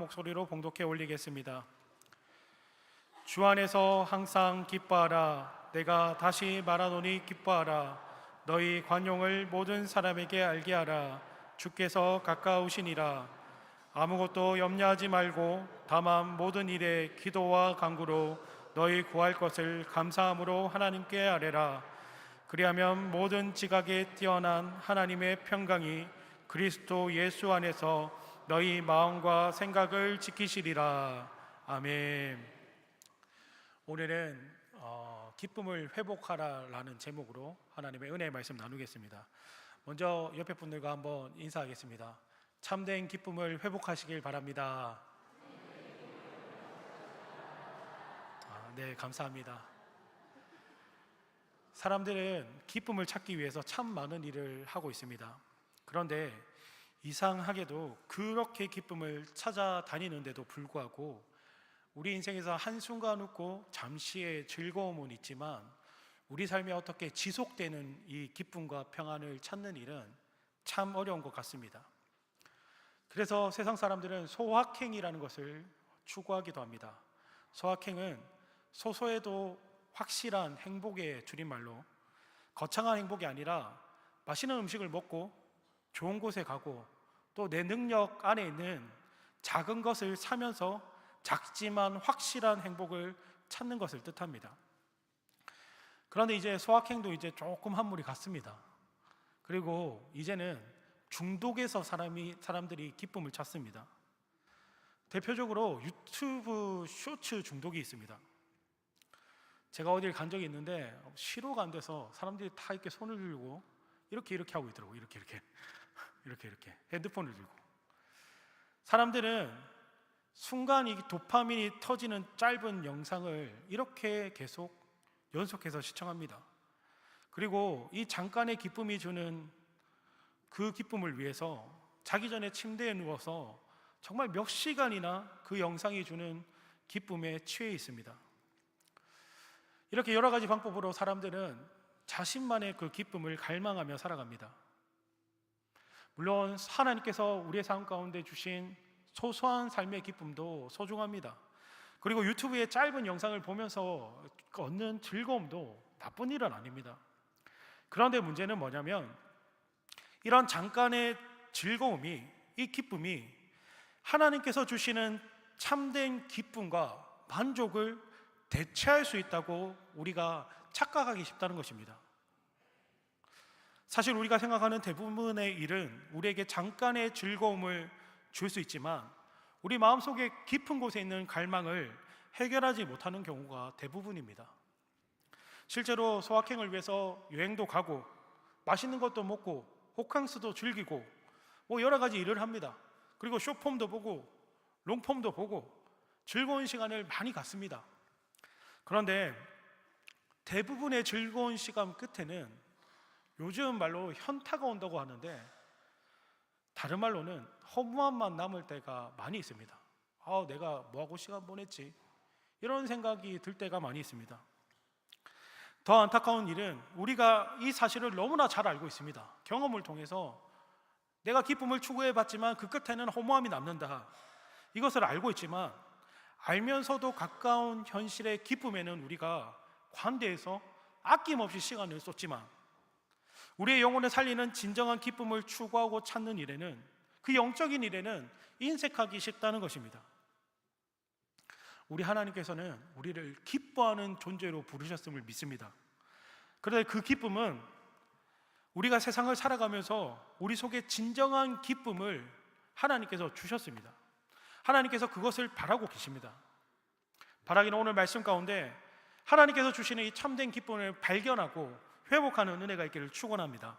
목소리로 봉독해 올리겠습니다. 주 안에서 항상 기뻐하라. 내가 다시 말하노니 기뻐하라. 너희 관용을 모든 사람에게 알게 하라. 주께서 가까우시니라. 아무것도 염려하지 말고 다만 모든 일에 기도와 간구로 너희 구할 것을 감사함으로 하나님께 아뢰라. 그리하면 모든 지각에 뛰어난 하나님의 평강이 그리스도 예수 안에서 너희 마음과 생각을 지키시리라. 아멘. 오늘은 기쁨을 회복하라라는 제목으로 하나님의 은혜의 말씀 나누겠습니다. 먼저 옆에 분들과 한번 인사하겠습니다. 참된 기쁨을 회복하시길 바랍니다. 네, 감사합니다. 사람들은 기쁨을 찾기 위해서 참 많은 일을 하고 있습니다. 그런데 이상하게도 그렇게 기쁨을 찾아다니는데도 불구하고 우리 인생에서 한순간 웃고 잠시의 즐거움은 있지만 우리 삶에 어떻게 지속되는 이 기쁨과 평안을 찾는 일은 참 어려운 것 같습니다. 그래서 세상 사람들은 소확행이라는 것을 추구하기도 합니다. 소확행은 소소해도 확실한 행복의 줄임말로 거창한 행복이 아니라 맛있는 음식을 먹고 좋은 곳에 가고 또 내 능력 안에 있는 작은 것을 사면서 작지만 확실한 행복을 찾는 것을 뜻합니다. 그런데 이제 소확행도 이제 조금 한물이 갔습니다. 그리고 이제는 중독에서 사람들이 기쁨을 찾습니다. 대표적으로 유튜브 쇼츠 중독이 있습니다. 제가 어딜 간 적이 있는데 시로가 안 돼서 사람들이 다 이렇게 손을 들고 이렇게 하고 있더라고요. 이렇게 핸드폰을 들고. 사람들은 순간 이 도파민이 터지는 짧은 영상을 이렇게 계속 연속해서 시청합니다. 그리고 이 잠깐의 기쁨이 주는 그 기쁨을 위해서 자기 전에 침대에 누워서 정말 몇 시간이나 그 영상이 주는 기쁨에 취해 있습니다. 이렇게 여러 가지 방법으로 사람들은 자신만의 그 기쁨을 갈망하며 살아갑니다. 물론 하나님께서 우리의 삶 가운데 주신 소소한 삶의 기쁨도 소중합니다. 그리고 유튜브의 짧은 영상을 보면서 얻는 즐거움도 나쁜 일은 아닙니다. 그런데 문제는 뭐냐면 이런 잠깐의 즐거움이, 이 기쁨이 하나님께서 주시는 참된 기쁨과 만족을 대체할 수 있다고 우리가 착각하기 쉽다는 것입니다. 사실 우리가 생각하는 대부분의 일은 우리에게 잠깐의 즐거움을 줄 수 있지만 우리 마음속에 깊은 곳에 있는 갈망을 해결하지 못하는 경우가 대부분입니다. 실제로 소확행을 위해서 여행도 가고 맛있는 것도 먹고 호캉스도 즐기고 여러 가지 일을 합니다. 그리고 쇼폼도 보고 롱폼도 보고 즐거운 시간을 많이 갖습니다. 그런데 대부분의 즐거운 시간 끝에는 요즘 말로 현타가 온다고 하는데 다른 말로는 허무함만 남을 때가 많이 있습니다. 내가 뭐하고 시간 보냈지? 이런 생각이 들 때가 많이 있습니다. 더 안타까운 일은 우리가 이 사실을 너무나 잘 알고 있습니다. 경험을 통해서 내가 기쁨을 추구해봤지만 그 끝에는 허무함이 남는다. 이것을 알고 있지만 알면서도 가까운 현실의 기쁨에는 우리가 관대해서 아낌없이 시간을 쏟지만 우리의 영혼을 살리는 진정한 기쁨을 추구하고 찾는 일에는, 그 영적인 일에는 인색하기 쉽다는 것입니다. 우리 하나님께서는 우리를 기뻐하는 존재로 부르셨음을 믿습니다. 그런데 그 기쁨은 우리가 세상을 살아가면서 우리 속에 진정한 기쁨을 하나님께서 주셨습니다. 하나님께서 그것을 바라고 계십니다. 바라기는 오늘 말씀 가운데 하나님께서 주시는 이 참된 기쁨을 발견하고 회복하는 은혜가 있기를 축원합니다.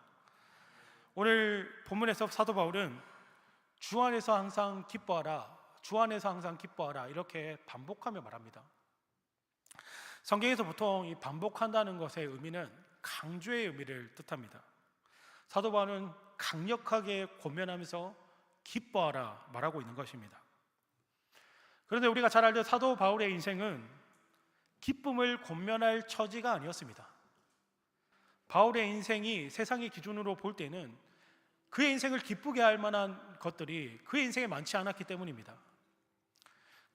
오늘 본문에서 사도 바울은 주 안에서 항상 기뻐하라, 주 안에서 항상 기뻐하라 이렇게 반복하며 말합니다. 성경에서 보통 이 반복한다는 것의 의미는 강조의 의미를 뜻합니다. 사도 바울은 강력하게 권면하면서 기뻐하라 말하고 있는 것입니다. 그런데 우리가 잘 알듯 사도 바울의 인생은 기쁨을 권면할 처지가 아니었습니다. 바울의 인생이 세상의 기준으로 볼 때는 그의 인생을 기쁘게 할 만한 것들이 그의 인생에 많지 않았기 때문입니다.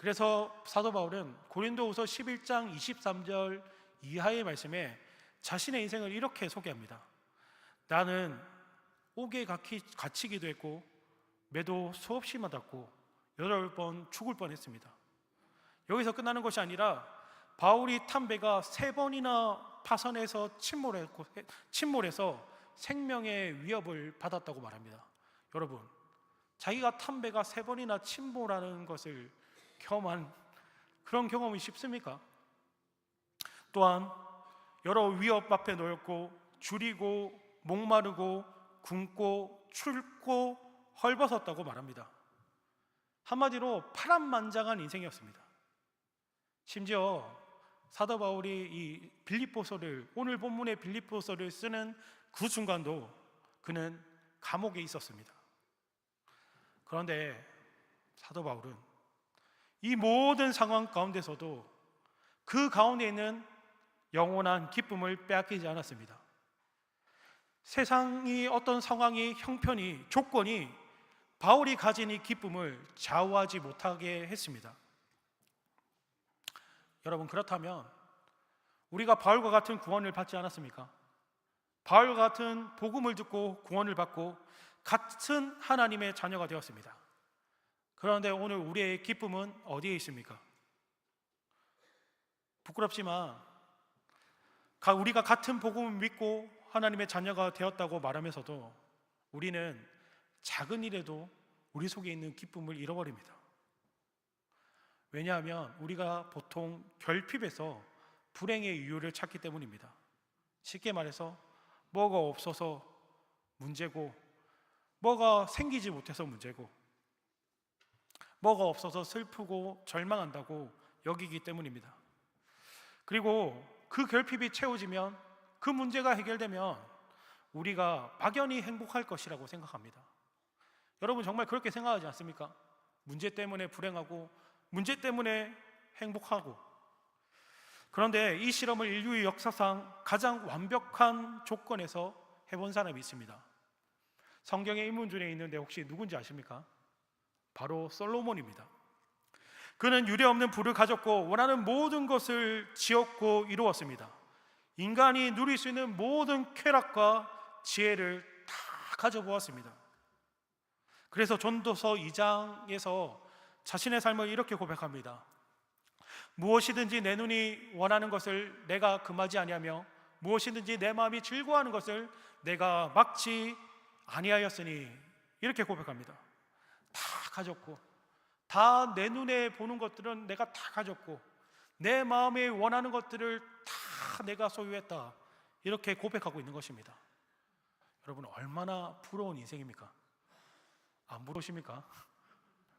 그래서 사도 바울은 고린도후서 11장 23절 이하의 말씀에 자신의 인생을 이렇게 소개합니다. 나는 옥에 갇히기도 했고 매도 수없이 맞았고 8번 죽을 뻔했습니다. 여기서 끝나는 것이 아니라 바울이 탄 배가 3번이나 파선해서 침몰해서 생명의 위협을 받았다고 말합니다. 여러분, 자기가 탄 배가 3번이나 침몰하는 것을 경험한 그런 경험이 쉽습니까? 또한 여러 위협 앞에 놓였고 줄이고 목마르고 굶고 춥고 헐벗었다고 말합니다. 한마디로 파란만장한 인생이었습니다. 심지어 사도 바울이 이 빌립보서를, 오늘 본문의 빌립보서를 쓰는 그 순간도 그는 감옥에 있었습니다. 그런데 사도 바울은 이 모든 상황 가운데서도 그 가운데 있는 영원한 기쁨을 빼앗기지 않았습니다. 세상이 어떤 상황이, 형편이, 조건이 바울이 가진 이 기쁨을 좌우하지 못하게 했습니다. 여러분, 그렇다면 우리가 바울과 같은 구원을 받지 않았습니까? 바울과 같은 복음을 듣고 구원을 받고 같은 하나님의 자녀가 되었습니다. 그런데 오늘 우리의 기쁨은 어디에 있습니까? 부끄럽지만 우리가 같은 복음을 믿고 하나님의 자녀가 되었다고 말하면서도 우리는 작은 일에도 우리 속에 있는 기쁨을 잃어버립니다. 왜냐하면 우리가 보통 결핍에서 불행의 이유를 찾기 때문입니다. 쉽게 말해서 뭐가 없어서 문제고, 뭐가 생기지 못해서 문제고, 뭐가 없어서 슬프고 절망한다고 여기기 때문입니다. 그리고 그 결핍이 채워지면, 그 문제가 해결되면 우리가 막연히 행복할 것이라고 생각합니다. 여러분, 정말 그렇게 생각하지 않습니까? 문제 때문에 불행하고 문제 때문에 행복하고. 그런데 이 실험을 인류의 역사상 가장 완벽한 조건에서 해본 사람이 있습니다. 성경의 인물 중에 있는데 혹시 누군지 아십니까? 바로 솔로몬입니다. 그는 유례없는 부를 가졌고 원하는 모든 것을 지었고 이루었습니다. 인간이 누릴 수 있는 모든 쾌락과 지혜를 다 가져보았습니다. 그래서 전도서 2장에서 자신의 삶을 이렇게 고백합니다. 무엇이든지 내 눈이 원하는 것을 내가 금하지 아니하며 무엇이든지 내 마음이 즐거워하는 것을 내가 막지 아니하였으니, 이렇게 고백합니다. 다 가졌고, 다 내 눈에 보는 것들은 내가 다 가졌고, 내 마음에 원하는 것들을 다 내가 소유했다, 이렇게 고백하고 있는 것입니다. 여러분, 얼마나 부러운 인생입니까? 안 부러우십니까?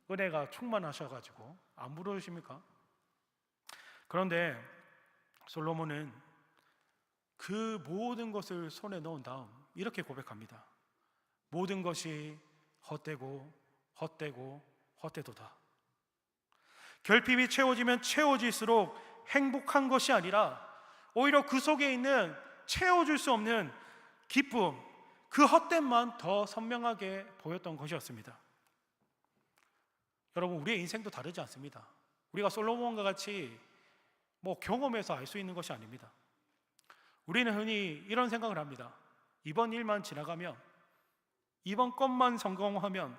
은혜가 충만하셔가지고 안 부러우십니까? 그런데 솔로몬은 그 모든 것을 손에 넣은 다음 이렇게 고백합니다. 모든 것이 헛되고 헛되고 헛되도다. 결핍이 채워지면 채워질수록 행복한 것이 아니라 오히려 그 속에 있는 채워줄 수 없는 기쁨, 그 헛됨만 더 선명하게 보였던 것이었습니다. 여러분, 우리의 인생도 다르지 않습니다. 우리가 솔로몬과 같이 경험해서 알 수 있는 것이 아닙니다. 우리는 흔히 이런 생각을 합니다. 이번 일만 지나가면, 이번 것만 성공하면,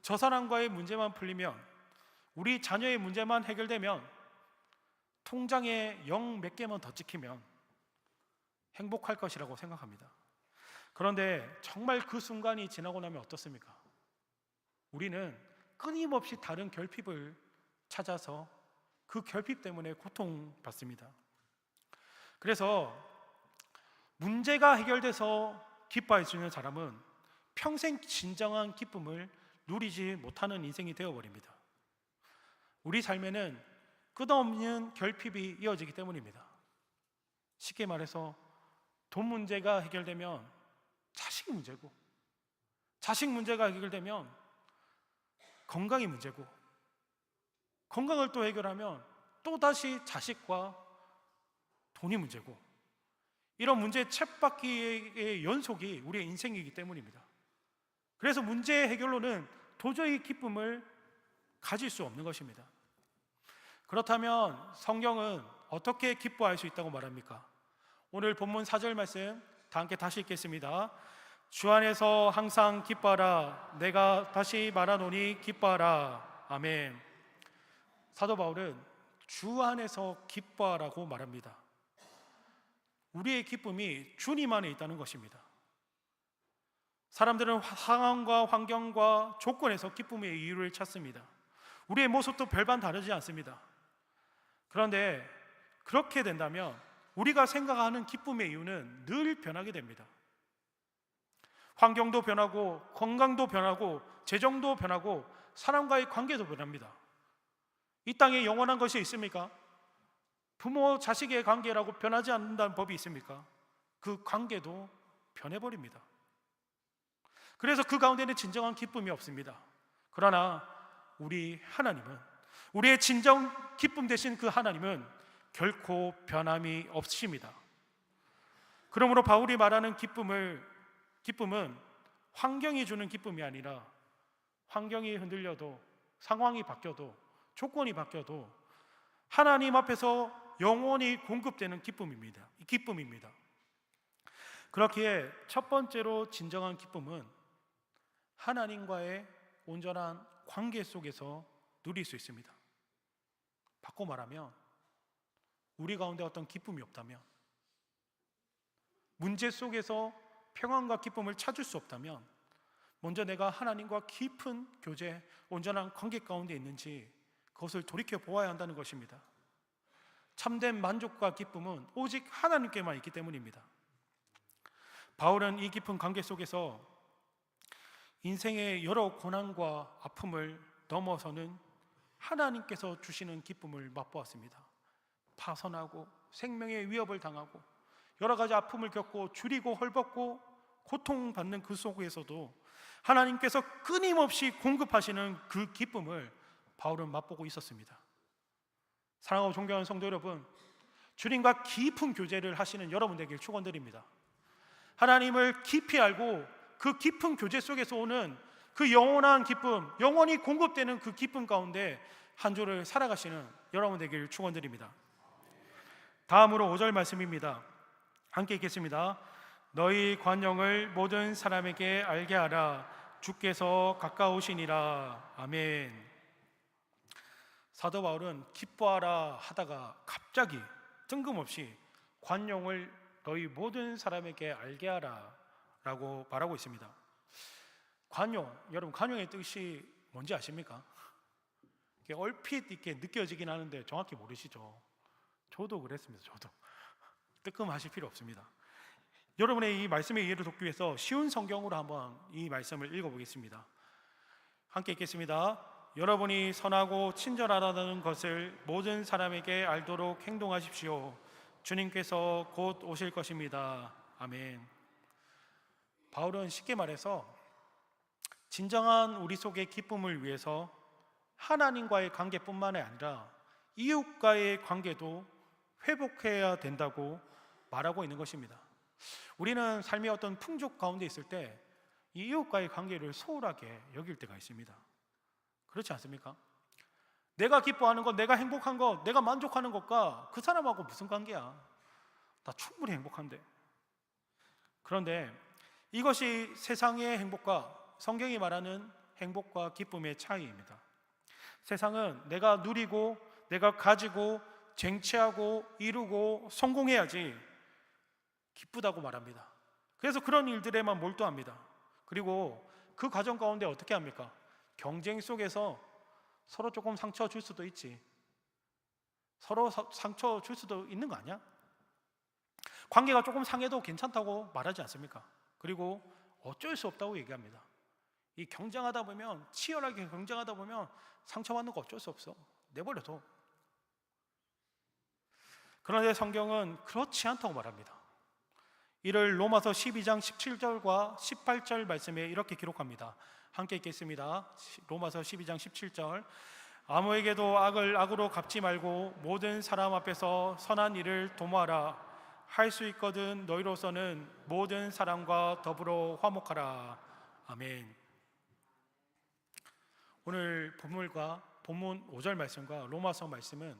저 사람과의 문제만 풀리면, 우리 자녀의 문제만 해결되면, 통장에 0 몇 개만 더 찍히면 행복할 것이라고 생각합니다. 그런데 정말 그 순간이 지나고 나면 어떻습니까? 우리는 끊임없이 다른 결핍을 찾아서 그 결핍 때문에 고통받습니다. 그래서 문제가 해결돼서 기뻐할 수 있는 사람은 평생 진정한 기쁨을 누리지 못하는 인생이 되어버립니다. 우리 삶에는 끝없는 결핍이 이어지기 때문입니다. 쉽게 말해서 돈 문제가 해결되면 자식 문제고, 자식 문제가 해결되면 건강이 문제고, 건강을 또 해결하면 또다시 자식과 돈이 문제고, 이런 문제 쳇바퀴의 연속이 우리의 인생이기 때문입니다. 그래서 문제 해결로는 도저히 기쁨을 가질 수 없는 것입니다. 그렇다면 성경은 어떻게 기뻐할 수 있다고 말합니까? 오늘 본문 4절 말씀 다 함께 다시 읽겠습니다. 주 안에서 항상 기뻐하라. 내가 다시 말하노니 기뻐하라. 아멘. 사도 바울은 주 안에서 기뻐하라고 말합니다. 우리의 기쁨이 주님 안에 있다는 것입니다. 사람들은 상황과 환경과 조건에서 기쁨의 이유를 찾습니다. 우리의 모습도 별반 다르지 않습니다. 그런데 그렇게 된다면 우리가 생각하는 기쁨의 이유는 늘 변하게 됩니다. 환경도 변하고 건강도 변하고 재정도 변하고 사람과의 관계도 변합니다. 이 땅에 영원한 것이 있습니까? 부모 자식의 관계라고 변하지 않는다는 법이 있습니까? 그 관계도 변해버립니다. 그래서 그 가운데는 진정한 기쁨이 없습니다. 그러나 우리 하나님은, 우리의 진정 기쁨 대신 그 하나님은 결코 변함이 없으십니다. 그러므로 바울이 말하는 기쁨은 환경이 주는 기쁨이 아니라 환경이 흔들려도, 상황이 바뀌어도, 조건이 바뀌어도 하나님 앞에서 영원히 공급되는 기쁨입니다. 그렇기에 첫 번째로 진정한 기쁨은 하나님과의 온전한 관계 속에서 누릴 수 있습니다. 바꿔 말하면 우리 가운데 어떤 기쁨이 없다면, 문제 속에서 평안과 기쁨을 찾을 수 없다면 먼저 내가 하나님과 깊은 교제, 온전한 관계 가운데 있는지 그것을 돌이켜 보아야 한다는 것입니다. 참된 만족과 기쁨은 오직 하나님께만 있기 때문입니다. 바울은 이 깊은 관계 속에서 인생의 여러 고난과 아픔을 넘어서는 하나님께서 주시는 기쁨을 맛보았습니다. 파선하고 생명의 위협을 당하고 여러 가지 아픔을 겪고 줄이고 헐벗고 고통받는 그 속에서도 하나님께서 끊임없이 공급하시는 그 기쁨을 바울은 맛보고 있었습니다. 사랑하고 존경하는 성도 여러분, 주님과 깊은 교제를 하시는 여러분 되길 축원드립니다. 하나님을 깊이 알고 그 깊은 교제 속에서 오는 그 영원한 기쁨, 영원히 공급되는 그 기쁨 가운데 한 주를 살아가시는 여러분 되길 축원드립니다. 다음으로 5절 말씀입니다. 함께 읽겠습니다. 너희 관용을 모든 사람에게 알게 하라. 주께서 가까우시니라. 아멘. 사도 바울은 기뻐하라 하다가 갑자기 뜬금없이 관용을 너희 모든 사람에게 알게 하라 라고 말하고 있습니다. 관용, 여러분 관용의 뜻이 뭔지 아십니까? 얼핏 이렇게 느껴지긴 하는데 정확히 모르시죠? 저도 그랬습니다. 저도 뜨끔하실 필요 없습니다. 여러분의 이 말씀의 이해를 돕기 위해서 쉬운 성경으로 한번 이 말씀을 읽어보겠습니다. 함께 읽겠습니다. 여러분이 선하고 친절하다는 것을 모든 사람에게 알도록 행동하십시오. 주님께서 곧 오실 것입니다. 아멘. 바울은 쉽게 말해서 진정한 우리 속의 기쁨을 위해서 하나님과의 관계뿐만 아니라 이웃과의 관계도 회복해야 된다고 말하고 있는 것입니다. 우리는 삶의 어떤 풍족 가운데 있을 때 이웃과의 관계를 소홀하게 여길 때가 있습니다. 그렇지 않습니까? 내가 기뻐하는 것, 내가 행복한 것, 내가 만족하는 것과 그 사람하고 무슨 관계야? 나 충분히 행복한데. 그런데 이것이 세상의 행복과 성경이 말하는 행복과 기쁨의 차이입니다. 세상은 내가 누리고 내가 가지고 쟁취하고 이루고 성공해야지 기쁘다고 말합니다. 그래서 그런 일들에만 몰두합니다. 그리고 그 과정 가운데 어떻게 합니까? 경쟁 속에서 서로 조금 상처 줄 수도 있지. 서로 상처 줄 수도 있는 거 아니야? 관계가 조금 상해도 괜찮다고 말하지 않습니까? 그리고 어쩔 수 없다고 얘기합니다. 이 경쟁하다 보면, 치열하게 경쟁하다 보면 상처받는 거 어쩔 수 없어. 내버려둬. 그런데 성경은 그렇지 않다고 말합니다. 이를 로마서 12장 17절과 18절 말씀에 이렇게 기록합니다. 함께 읽겠습니다. 로마서 12장 17절. 아무에게도 악을 악으로 갚지 말고 모든 사람 앞에서 선한 일을 도모하라. 할 수 있거든 너희로서는 모든 사람과 더불어 화목하라. 아멘. 오늘 본문과 본문 5절 말씀과 로마서 말씀은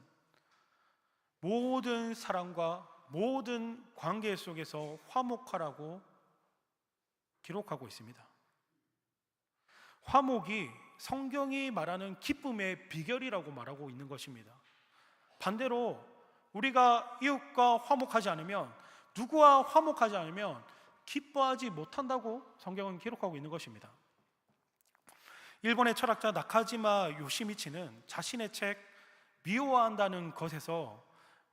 모든 사람과 모든 관계 속에서 화목하라고 기록하고 있습니다. 화목이 성경이 말하는 기쁨의 비결이라고 말하고 있는 것입니다. 반대로 우리가 이웃과 화목하지 않으면, 누구와 화목하지 않으면 기뻐하지 못한다고 성경은 기록하고 있는 것입니다. 일본의 철학자 나카지마 요시미치는 자신의 책 미워한다는 것에서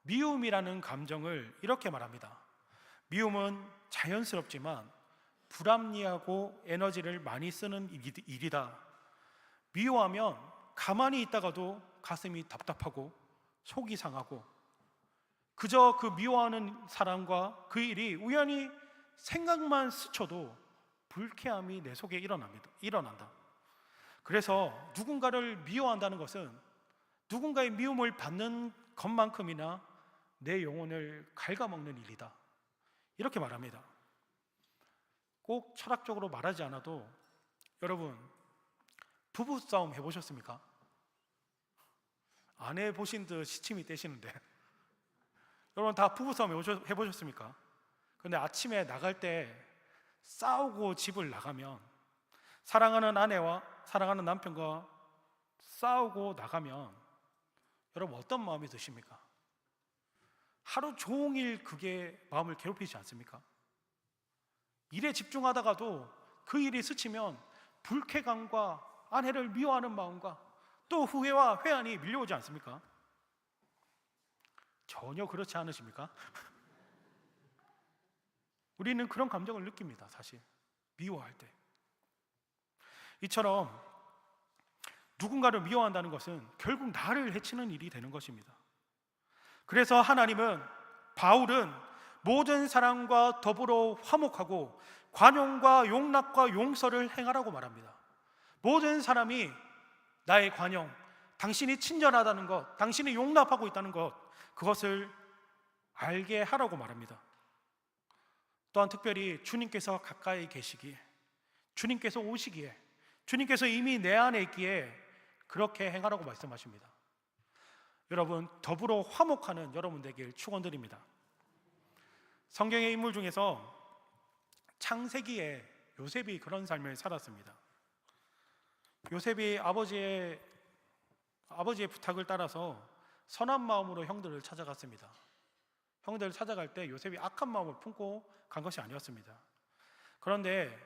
미움이라는 감정을 이렇게 말합니다. 미움은 자연스럽지만 불합리하고 에너지를 많이 쓰는 일이다. 미워하면 가만히 있다가도 가슴이 답답하고 속이 상하고, 그저 그 미워하는 사람과 그 일이 우연히 생각만 스쳐도 불쾌함이 내 속에 일어난다. 그래서 누군가를 미워한다는 것은 누군가의 미움을 받는 것만큼이나 내 영혼을 갉아먹는 일이다, 이렇게 말합니다. 꼭 철학적으로 말하지 않아도 여러분, 부부싸움 해보셨습니까? 안 해보신 듯 시침이 떼시는데 여러분 다 부부싸움 해보셨습니까? 그런데 아침에 나갈 때 싸우고 집을 나가면, 사랑하는 아내와 사랑하는 남편과 싸우고 나가면 여러분 어떤 마음이 드십니까? 하루 종일 그게 마음을 괴롭히지 않습니까? 일에 집중하다가도 그 일이 스치면 불쾌감과 아내를 미워하는 마음과 또 후회와 회한이 밀려오지 않습니까? 전혀 그렇지 않으십니까? 우리는 그런 감정을 느낍니다. 사실 미워할 때. 이처럼 누군가를 미워한다는 것은 결국 나를 해치는 일이 되는 것입니다. 그래서 바울은 모든 사람과 더불어 화목하고 관용과 용납과 용서를 행하라고 말합니다. 모든 사람이 나의 관용, 당신이 친절하다는 것, 당신이 용납하고 있다는 것, 그것을 알게 하라고 말합니다. 또한 특별히 주님께서 가까이 계시기에, 주님께서 오시기에, 주님께서 이미 내 안에 있기에 그렇게 행하라고 말씀하십니다. 여러분, 더불어 화목하는 여러분 되길 축원드립니다. 성경의 인물 중에서 창세기에 요셉이 그런 삶을 살았습니다. 요셉이 아버지의 부탁을 따라서 선한 마음으로 형들을 찾아갔습니다. 형들을 찾아갈 때 요셉이 악한 마음을 품고 간 것이 아니었습니다. 그런데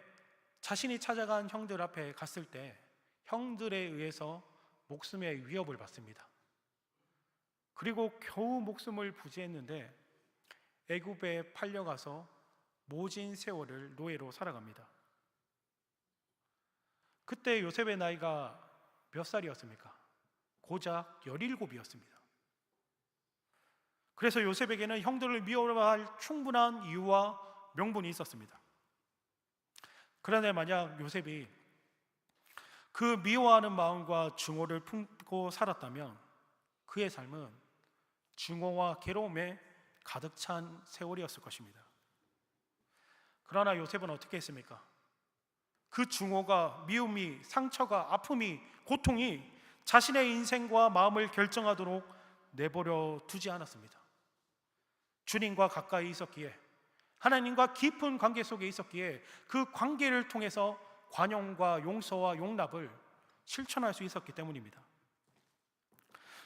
자신이 찾아간 형들 앞에 갔을 때 형들에 의해서 목숨의 위협을 받습니다. 그리고 겨우 목숨을 부지했는데 애굽에 팔려가서 모진 세월을 노예로 살아갑니다. 그때 요셉의 나이가 몇 살이었습니까? 고작 17이었습니다. 그래서 요셉에게는 형들을 미워할 충분한 이유와 명분이 있었습니다. 그런데 만약 요셉이 그 미워하는 마음과 증오를 품고 살았다면 그의 삶은 증오와 괴로움에 가득 찬 세월이었을 것입니다. 그러나 요셉은 어떻게 했습니까? 그 증오가, 미움이, 상처가, 아픔이, 고통이 자신의 인생과 마음을 결정하도록 내버려 두지 않았습니다. 주님과 가까이 있었기에, 하나님과 깊은 관계 속에 있었기에 그 관계를 통해서 관용과 용서와 용납을 실천할 수 있었기 때문입니다.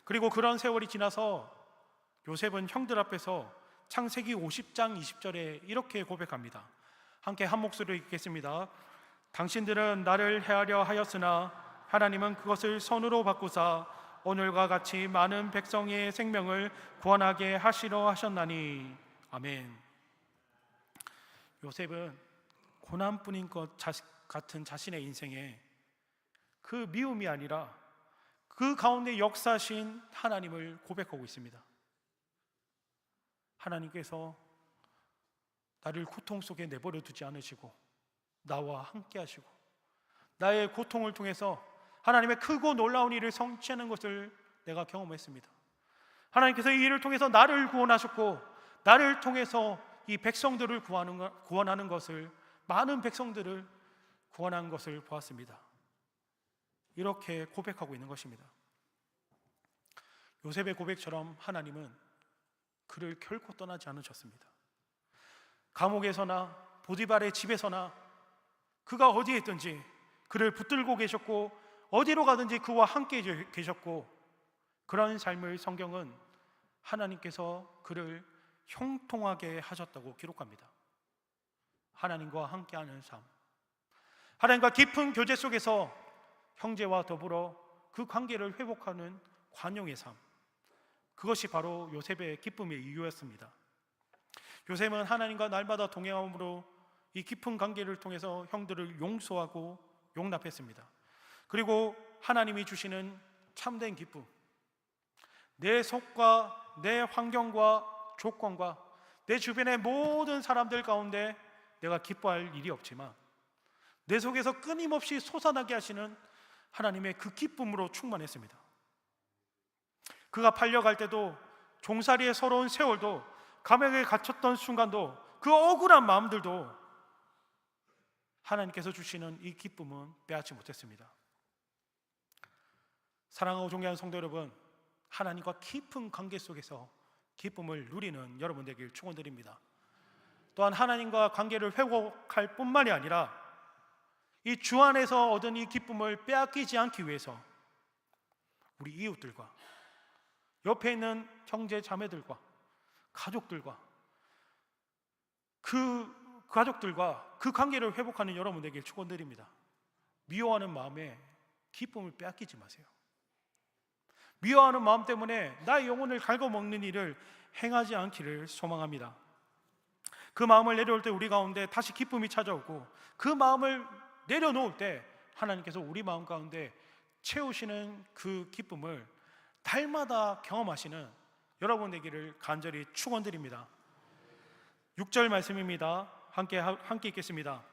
그리고 그런 세월이 지나서 요셉은 형들 앞에서 창세기 50장 20절에 이렇게 고백합니다. 함께 한 목소리로 읽겠습니다. 당신들은 나를 해하려 하였으나 하나님은 그것을 선으로 바꾸사 오늘과 같이 많은 백성의 생명을 구원하게 하시려 하셨나니. 아멘. 요셉은 고난뿐인 것 같은 자신의 인생에 그 미움이 아니라 그 가운데 역사하신 하나님을 고백하고 있습니다. 하나님께서 나를 고통 속에 내버려 두지 않으시고 나와 함께 하시고 나의 고통을 통해서 하나님의 크고 놀라운 일을 성취하는 것을 내가 경험했습니다. 하나님께서 이 일을 통해서 나를 구원하셨고 나를 통해서 이 백성들을 구원하는 것을, 많은 백성들을 구원한 것을 보았습니다. 이렇게 고백하고 있는 것입니다. 요셉의 고백처럼 하나님은 그를 결코 떠나지 않으셨습니다. 감옥에서나 보디발의 집에서나 그가 어디에 있든지 그를 붙들고 계셨고, 어디로 가든지 그와 함께 계셨고, 그런 삶을 성경은 하나님께서 그를 형통하게 하셨다고 기록합니다. 하나님과 함께하는 삶, 하나님과 깊은 교제 속에서 형제와 더불어 그 관계를 회복하는 관용의 삶, 그것이 바로 요셉의 기쁨의 이유였습니다. 요셉은 하나님과 날마다 동행함으로 이 깊은 관계를 통해서 형들을 용서하고 용납했습니다. 그리고 하나님이 주시는 참된 기쁨, 내 속과 내 환경과 조건과 내 주변의 모든 사람들 가운데 내가 기뻐할 일이 없지만 내 속에서 끊임없이 솟아나게 하시는 하나님의 그 기쁨으로 충만했습니다. 그가 팔려갈 때도, 종살이의 서러운 세월도, 감옥에 갇혔던 순간도, 그 억울한 마음들도 하나님께서 주시는 이 기쁨은 빼앗지 못했습니다. 사랑하고 존경하는 성도 여러분, 하나님과 깊은 관계 속에서 기쁨을 누리는 여러분 되길 축원드립니다. 또한 하나님과 관계를 회복할 뿐만이 아니라 이 주 안에서 얻은 이 기쁨을 빼앗기지 않기 위해서 우리 이웃들과 옆에 있는 형제 자매들과 가족들과 그 가족들과 그 관계를 회복하는 여러분에게 축원드립니다. 미워하는 마음에 기쁨을 빼앗기지 마세요. 미워하는 마음 때문에 나의 영혼을 갉아먹는 일을 행하지 않기를 소망합니다. 그 마음을 내려올 때 우리 가운데 다시 기쁨이 찾아오고, 그 마음을 내려놓을 때 하나님께서 우리 마음 가운데 채우시는 그 기쁨을 달마다 경험하시는 여러분 되기를 간절히 축원드립니다. 6절 말씀입니다. 함께 읽겠습니다.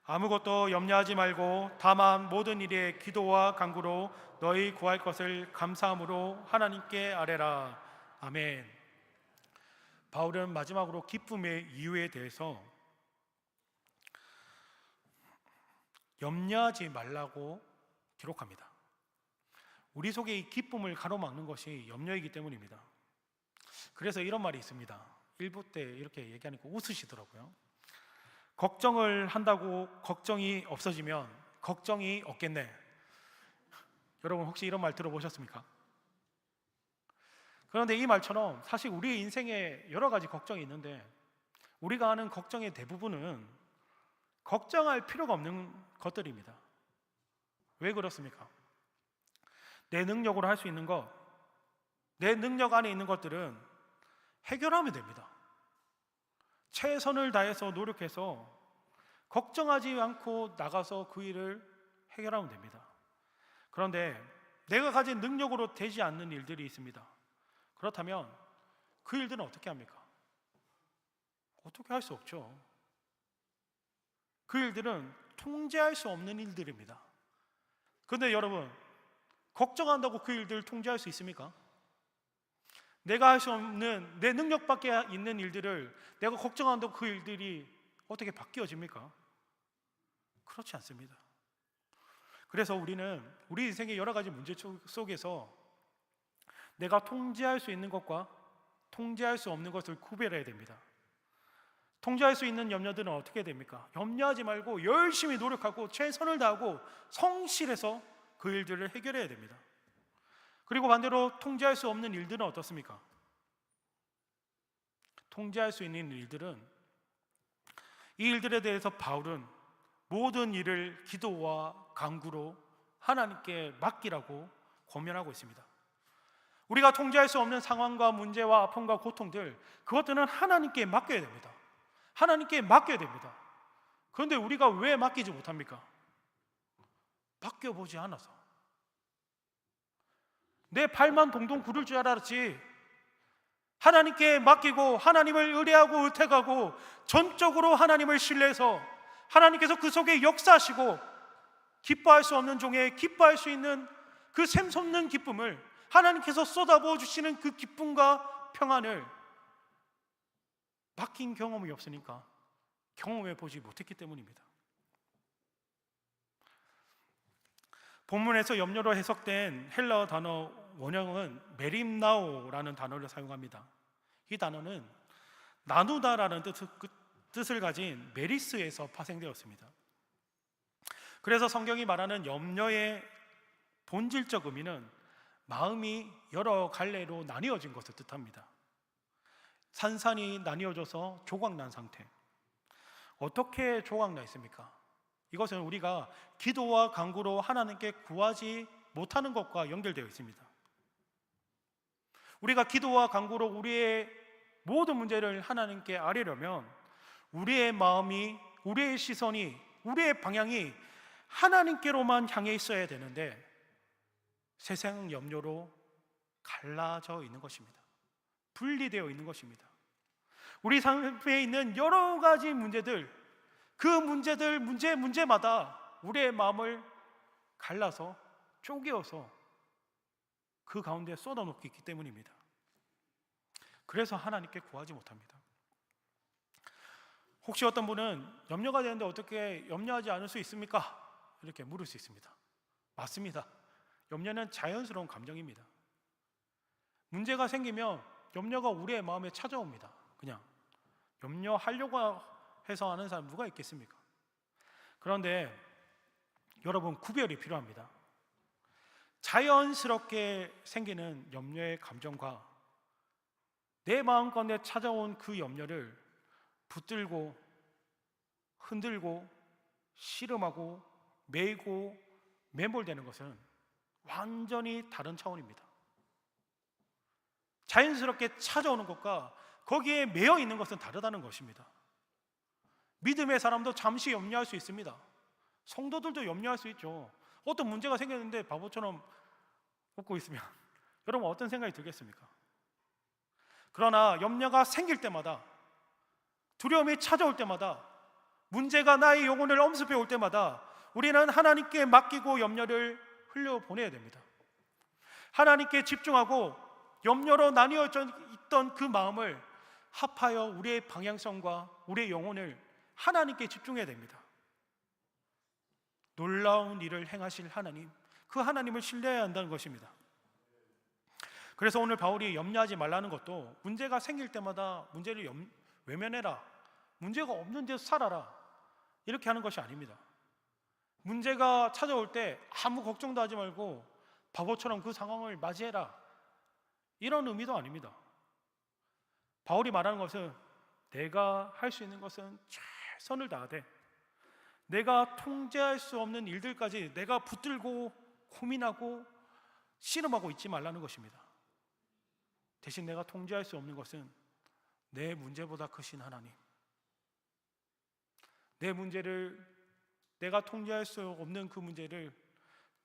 아무것도 염려하지 말고 다만 모든 일에 기도와 간구로 너희 구할 것을 감사함으로 하나님께 아뢰라. 아멘. 바울은 마지막으로 기쁨의 이유에 대해서 염려하지 말라고 기록합니다. 우리 속에 이 기쁨을 가로막는 것이 염려이기 때문입니다. 그래서 이런 말이 있습니다. 일부 때 이렇게 얘기하니까 웃으시더라고요. 걱정을 한다고 걱정이 없어지면 걱정이 없겠네. 여러분 혹시 이런 말 들어보셨습니까? 그런데 이 말처럼 사실 우리 인생에 여러 가지 걱정이 있는데, 우리가 아는 걱정의 대부분은 걱정할 필요가 없는 것들입니다. 왜 그렇습니까? 내 능력으로 할 수 있는 것, 내 능력 안에 있는 것들은 해결하면 됩니다. 최선을 다해서 노력해서 걱정하지 않고 나가서 그 일을 해결하면 됩니다. 그런데 내가 가진 능력으로 되지 않는 일들이 있습니다. 그렇다면 그 일들은 어떻게 합니까? 어떻게 할 수 없죠. 그 일들은 통제할 수 없는 일들입니다. 그런데 여러분, 걱정한다고 그 일들을 통제할 수 있습니까? 내가 할 수 없는 내 능력 밖에 있는 일들을 내가 걱정한다고 그 일들이 어떻게 바뀌어집니까? 그렇지 않습니다. 그래서 우리는 우리 인생의 여러 가지 문제 속에서 내가 통제할 수 있는 것과 통제할 수 없는 것을 구별해야 됩니다. 통제할 수 있는 염려들은 어떻게 됩니까? 염려하지 말고 열심히 노력하고 최선을 다하고 성실해서 그 일들을 해결해야 됩니다. 그리고 반대로 통제할 수 없는 일들은 어떻습니까? 통제할 수 있는 일들은, 이 일들에 대해서 바울은 모든 일을 기도와 간구로 하나님께 맡기라고 권면하고 있습니다. 우리가 통제할 수 없는 상황과 문제와 아픔과 고통들, 그것들은 하나님께 맡겨야 됩니다. 하나님께 맡겨야 됩니다. 그런데 우리가 왜 맡기지 못합니까? 맡겨보지 않아서. 내 발만 동동 구를 줄 알았지, 하나님께 맡기고 하나님을 의뢰하고 의택하고 전적으로 하나님을 신뢰해서 하나님께서 그 속에 역사하시고 기뻐할 수 없는 종에 기뻐할 수 있는 그 샘솟는 기쁨을 하나님께서 쏟아부어 주시는 그 기쁨과 평안을 맡긴 경험이 없으니까 경험해 보지 못했기 때문입니다. 본문에서 염려로 해석된 헬라어 단어 원형은 메림나오라는 단어를 사용합니다. 이 단어는 나누다라는 뜻을 가진 메리스에서 파생되었습니다. 그래서 성경이 말하는 염려의 본질적 의미는 마음이 여러 갈래로 나뉘어진 것을 뜻합니다. 산산이 나뉘어져서 조각난 상태. 어떻게 조각나 있습니까? 이것은 우리가 기도와 간구로 하나님께 구하지 못하는 것과 연결되어 있습니다. 우리가 기도와 간구로 우리의 모든 문제를 하나님께 아뢰려면 우리의 마음이, 우리의 시선이, 우리의 방향이 하나님께로만 향해 있어야 되는데 세상 염려로 갈라져 있는 것입니다. 분리되어 있는 것입니다. 우리 삶에 있는 여러 가지 문제들, 그 문제마다 우리의 마음을 갈라서 쪼개어서 그 가운데 쏟아놓기 때문입니다. 그래서 하나님께 구하지 못합니다. 혹시 어떤 분은 염려가 되는데 어떻게 염려하지 않을 수 있습니까? 이렇게 물을 수 있습니다. 맞습니다. 염려는 자연스러운 감정입니다. 문제가 생기면 염려가 우리의 마음에 찾아옵니다. 그냥 염려하려고 해서 하는 사람 누가 있겠습니까? 그런데 여러분, 구별이 필요합니다. 자연스럽게 생기는 염려의 감정과 내 마음 가운데 찾아온 그 염려를 붙들고 흔들고 씨름하고 매이고 매몰되는 것은 완전히 다른 차원입니다. 자연스럽게 찾아오는 것과 거기에 매여 있는 것은 다르다는 것입니다. 믿음의 사람도 잠시 염려할 수 있습니다. 성도들도 염려할 수 있죠. 어떤 문제가 생겼는데 바보처럼 웃고 있으면 여러분 어떤 생각이 들겠습니까? 그러나 염려가 생길 때마다, 두려움이 찾아올 때마다, 문제가 나의 영혼을 엄습해 올 때마다 우리는 하나님께 맡기고 염려를 흘려보내야 됩니다. 하나님께 집중하고 염려로 나뉘어 있던 그 마음을 합하여 우리의 방향성과 우리의 영혼을 하나님께 집중해야 됩니다. 놀라운 일을 행하실 하나님, 그 하나님을 신뢰해야 한다는 것입니다. 그래서 오늘 바울이 염려하지 말라는 것도 문제가 생길 때마다 문제를 외면해라, 문제가 없는 데서 살아라, 이렇게 하는 것이 아닙니다. 문제가 찾아올 때 아무 걱정도 하지 말고 바보처럼 그 상황을 맞이해라, 이런 의미도 아닙니다. 바울이 말하는 것은 내가 할 수 있는 것은 최선을 다하되 내가 통제할 수 없는 일들까지 내가 붙들고 고민하고 씨름하고 있지 말라는 것입니다. 대신 내가 통제할 수 없는 것은 내 문제보다 크신 하나님, 내 문제를, 내가 통제할 수 없는 그 문제를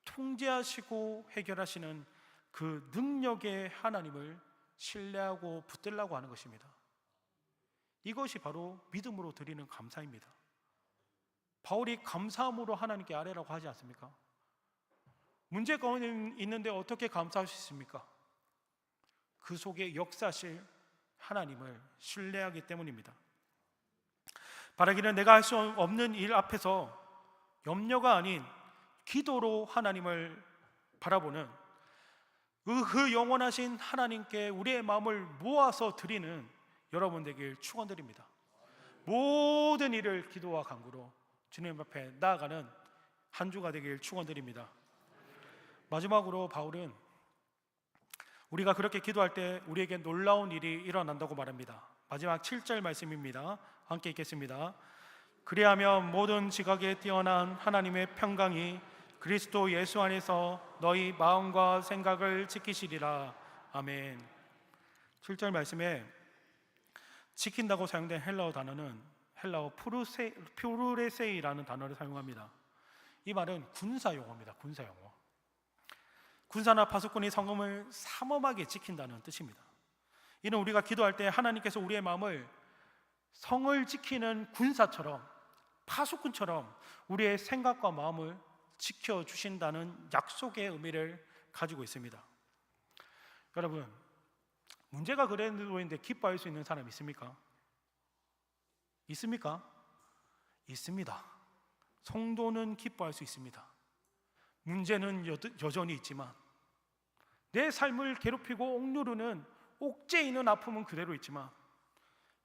통제하시고 해결하시는 그 능력의 하나님을 신뢰하고 붙들라고 하는 것입니다. 이것이 바로 믿음으로 드리는 감사입니다. 바울이 감사함으로 하나님께 아뢰라고 하지 않습니까? 문제 가운데 있는데 어떻게 감사할 수 있습니까? 그 속에 역사하실 하나님을 신뢰하기 때문입니다. 바라기는 내가 할 수 없는 일 앞에서 염려가 아닌 기도로 하나님을 바라보는 그 영원하신 하나님께 우리의 마음을 모아서 드리는 여러분 되길 축원드립니다. 모든 일을 기도와 간구로 주님 앞에 나아가는 한 주가 되길 축원드립니다. 마지막으로 바울은 우리가 그렇게 기도할 때 우리에게 놀라운 일이 일어난다고 말합니다. 마지막 7절 말씀입니다. 함께 읽겠습니다. 그리하면 모든 지각에 뛰어난 하나님의 평강이 그리스도 예수 안에서 너희 마음과 생각을 지키시리라. 아멘. 7절 말씀에 지킨다고 사용된 헬라어 단어는 헬라어 퓨르레세이라는 단어를 사용합니다. 이 말은 군사 용어입니다. 군사 용어. 군사나 파수꾼이 성읍을 삼엄하게 지킨다는 뜻입니다. 이는 우리가 기도할 때 하나님께서 우리의 마음을 성을 지키는 군사처럼, 파수꾼처럼 우리의 생각과 마음을 지켜주신다는 약속의 의미를 가지고 있습니다. 여러분, 문제가 그래도 기뻐할 수 있는 사람 있습니까? 있습니까? 있습니다. 성도는 기뻐할 수 있습니다. 문제는 여전히 있지만 내 삶을 괴롭히고 억누르는 옥죄 있는 아픔은 그대로 있지만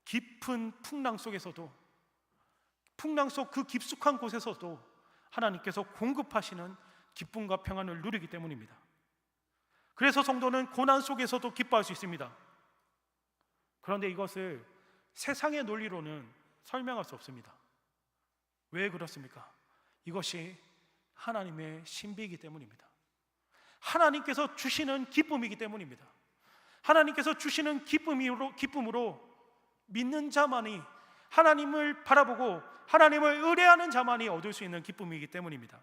깊은 풍랑 속에서도, 풍랑 속 그 깊숙한 곳에서도 하나님께서 공급하시는 기쁨과 평안을 누리기 때문입니다. 그래서 성도는 고난 속에서도 기뻐할 수 있습니다. 그런데 이것을 세상의 논리로는 설명할 수 없습니다. 왜 그렇습니까? 이것이 하나님의 신비이기 때문입니다. 하나님께서 주시는 기쁨이기 때문입니다. 하나님께서 주시는 기쁨으로 믿는 자만이, 하나님을 바라보고 하나님을 의뢰하는 자만이 얻을 수 있는 기쁨이기 때문입니다.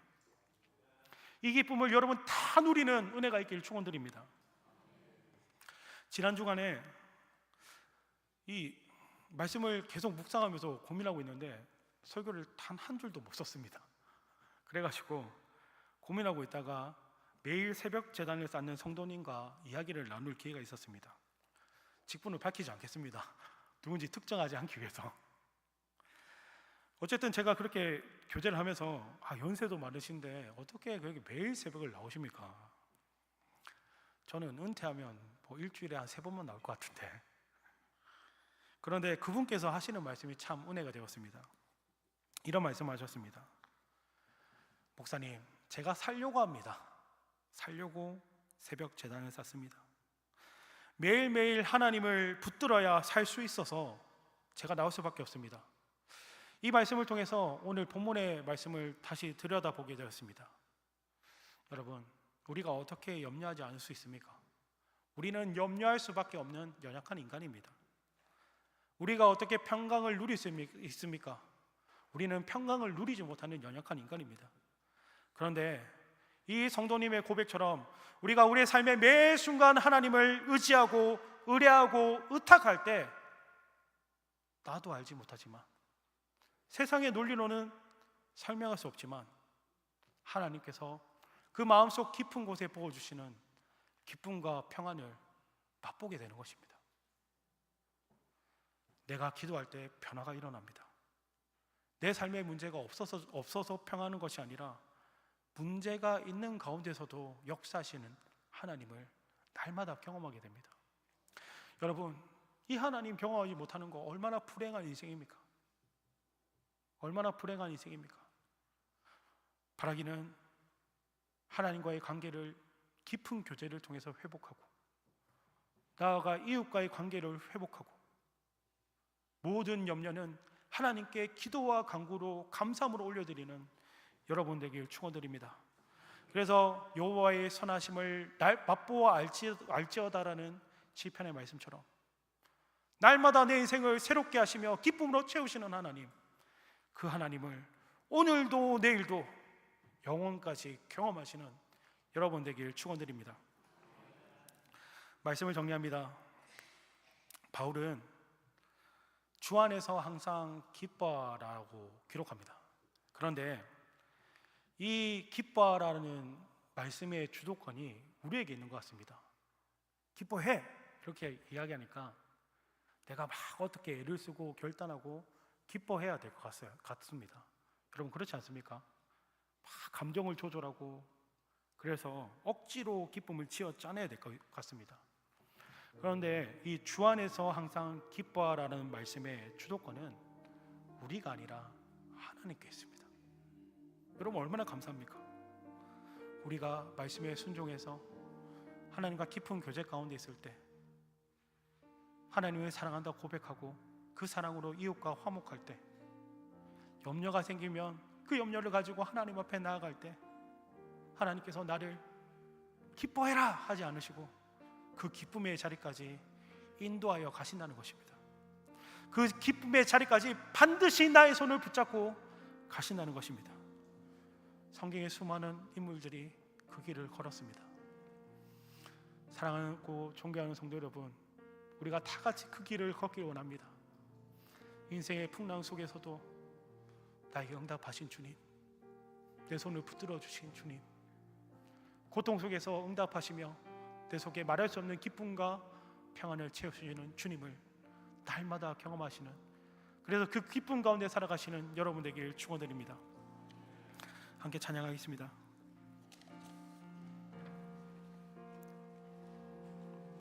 이 기쁨을 여러분 다 누리는 은혜가 있기를 축원드립니다. 지난 주간에 이 말씀을 계속 묵상하면서 고민하고 있는데 설교를 단 한 줄도 못 썼습니다. 그래가지고 고민하고 있다가 매일 새벽 제단을 쌓는 성도님과 이야기를 나눌 기회가 있었습니다. 직분을 밝히지 않겠습니다. 누군지 특정하지 않기 위해서. 어쨌든 제가 그렇게 교제를 하면서 연세도 많으신데 어떻게 그렇게 매일 새벽을 나오십니까? 저는 은퇴하면 일주일에 한 3번만 나올 것 같은데. 그런데 그분께서 하시는 말씀이 참 은혜가 되었습니다. 이런 말씀하셨습니다. 목사님, 제가 살려고 합니다. 살려고 새벽 제단을 쌓습니다. 매일매일 하나님을 붙들어야 살 수 있어서 제가 나올 수밖에 없습니다. 이 말씀을 통해서 오늘 본문의 말씀을 다시 들여다보게 되었습니다. 여러분, 우리가 어떻게 염려하지 않을 수 있습니까? 우리는 염려할 수밖에 없는 연약한 인간입니다. 우리가 어떻게 평강을 누릴 수 있습니까? 우리는 평강을 누리지 못하는 연약한 인간입니다. 그런데 이 성도님의 고백처럼 우리가 우리의 삶의 매 순간 하나님을 의지하고 의뢰하고 의탁할 때, 나도 알지 못하지만, 세상의 논리로는 설명할 수 없지만 하나님께서 그 마음속 깊은 곳에 부어주시는 기쁨과 평안을 맛보게 되는 것입니다. 내가 기도할 때 변화가 일어납니다. 내 삶에 문제가 없어서 평안한 것이 아니라 문제가 있는 가운데서도 역사하시는 하나님을 날마다 경험하게 됩니다. 여러분, 이 하나님 경험하지 못하는 거 얼마나 불행한 인생입니까? 얼마나 불행한 인생입니까? 바라기는 하나님과의 관계를 깊은 교제를 통해서 회복하고, 나아가 이웃과의 관계를 회복하고, 모든 염려는 하나님께 기도와 간구로 감사함으로 올려드리는 여러분 되길 축원드립니다. 그래서 여호와의 선하심을 맛보아 알지어다라는 시편의 말씀처럼 날마다 내 인생을 새롭게 하시며 기쁨으로 채우시는 하나님, 그 하나님을 오늘도 내일도 영원까지 경험하시는 여러분 되길 축원드립니다. 말씀을 정리합니다. 바울은 주 안에서 항상 기뻐하라고 기록합니다. 그런데 이 기뻐하라는 말씀의 주도권이 우리에게 있는 것 같습니다. 기뻐해! 이렇게 이야기하니까 내가 막 어떻게 애를 쓰고 결단하고 기뻐해야 될 것 같습니다. 여러분, 그렇지 않습니까? 막 감정을 조절하고 그래서 억지로 기쁨을 지어 짜내야 될 것 같습니다. 그런데 이 주 안에서 항상 기뻐하라는 말씀의 주도권은 우리가 아니라 하나님께 있습니다. 여러분, 얼마나 감사합니까? 우리가 말씀에 순종해서 하나님과 깊은 교제 가운데 있을 때, 하나님을 사랑한다고 고백하고 그 사랑으로 이웃과 화목할 때, 염려가 생기면 그 염려를 가지고 하나님 앞에 나아갈 때 하나님께서 나를 기뻐해라 하지 않으시고 그 기쁨의 자리까지 인도하여 가신다는 것입니다. 그 기쁨의 자리까지 반드시 나의 손을 붙잡고 가신다는 것입니다. 성경의 수많은 인물들이 그 길을 걸었습니다. 사랑하고 존경하는 성도 여러분, 우리가 다 같이 그 길을 걷길 원합니다. 인생의 풍랑 속에서도 나에게 응답하신 주님, 내 손을 붙들어 주신 주님, 고통 속에서 응답하시며 내 속에 말할 수 없는 기쁨과 평안을 채우시는 주님을 날마다 경험하시는, 그래서 그 기쁨 가운데 살아가시는 여러분 되길 축원드립니다. 함께 찬양하겠습니다.